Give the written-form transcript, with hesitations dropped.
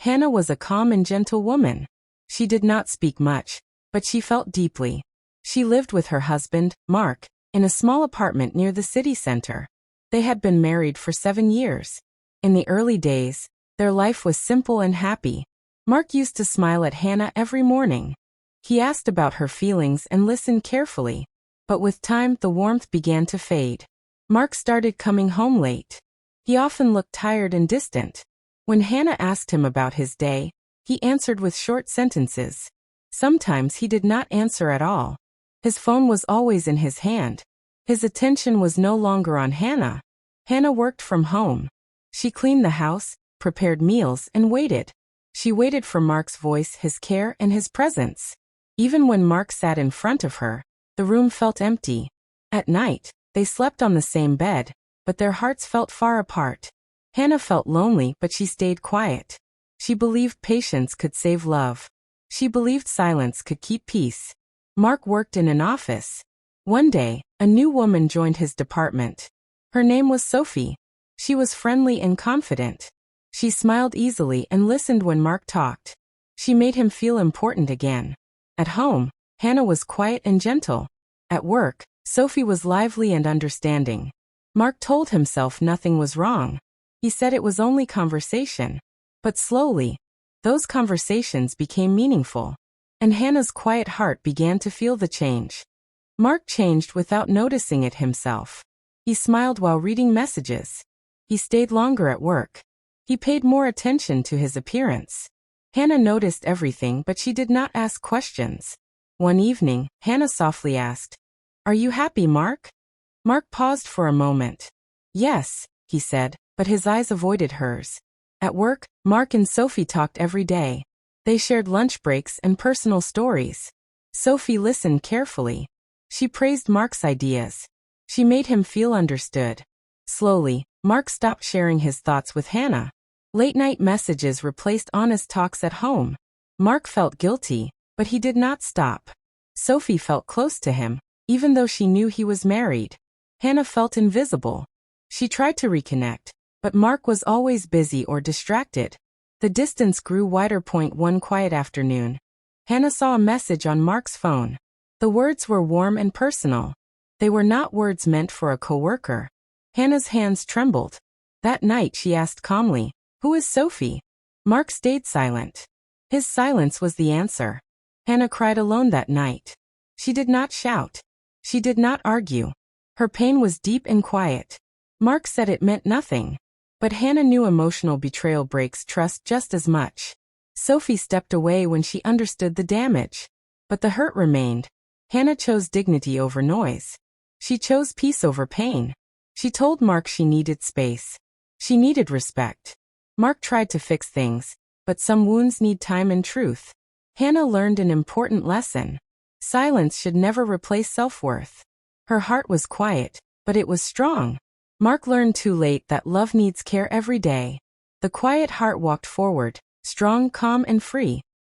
Hannah was a calm and gentle woman. She did not speak much, but she felt deeply. She lived with her husband, Mark, in a small apartment near the city center. They had been married for 7 years. In the early days, their life was simple and happy. Mark used to smile at Hannah every morning. He asked about her feelings and listened carefully. But with time, the warmth began to fade. Mark started coming home late. He often looked tired and distant. When Hannah asked him about his day, he answered with short sentences. Sometimes he did not answer at all. His phone was always in his hand. His attention was no longer on Hannah. Hannah worked from home. She cleaned the house, prepared meals, and waited. She waited for Mark's voice, his care, and his presence. Even when Mark sat in front of her, the room felt empty. At night, they slept on the same bed, but their hearts felt far apart. Hannah felt lonely, but she stayed quiet. She believed patience could save love. She believed silence could keep peace. Mark worked in an office. One day, a new woman joined his department. Her name was Sophie. She was friendly and confident. She smiled easily and listened when Mark talked. She made him feel important again. At home, Hannah was quiet and gentle. At work, Sophie was lively and understanding. Mark told himself nothing was wrong. He said it was only conversation. But slowly, those conversations became meaningful. And Hannah's quiet heart began to feel the change. Mark changed without noticing it himself. He smiled while reading messages. He stayed longer at work. He paid more attention to his appearance. Hannah noticed everything, but she did not ask questions. One evening, Hannah softly asked, "Are you happy, Mark?" Mark paused for a moment. "Yes," he said, but his eyes avoided hers. At work, Mark and Sophie talked every day. They shared lunch breaks and personal stories. Sophie listened carefully. She praised Mark's ideas. She made him feel understood. Slowly, Mark stopped sharing his thoughts with Hannah. Late-night messages replaced honest talks at home. Mark felt guilty, but he did not stop. Sophie felt close to him, even though she knew he was married. Hannah felt invisible. She tried to reconnect, but Mark was always busy or distracted. The distance grew wider. One quiet afternoon, Hannah saw a message on Mark's phone. The words were warm and personal. They were not words meant for a coworker. Hannah's hands trembled. That night she asked calmly, "Who is Sophie?" Mark stayed silent. His silence was the answer. Hannah cried alone that night. She did not shout. She did not argue. Her pain was deep and quiet. Mark said it meant nothing. But Hannah knew emotional betrayal breaks trust just as much. Sophie stepped away when she understood the damage. But the hurt remained. Hannah chose dignity over noise. She chose peace over pain. She told Mark she needed space. She needed respect. Mark tried to fix things, but some wounds need time and truth. Hannah learned an important lesson. Silence should never replace self-worth. Her heart was quiet, but it was strong. Mark learned too late that love needs care every day. The quiet heart walked forward, strong, calm, and free.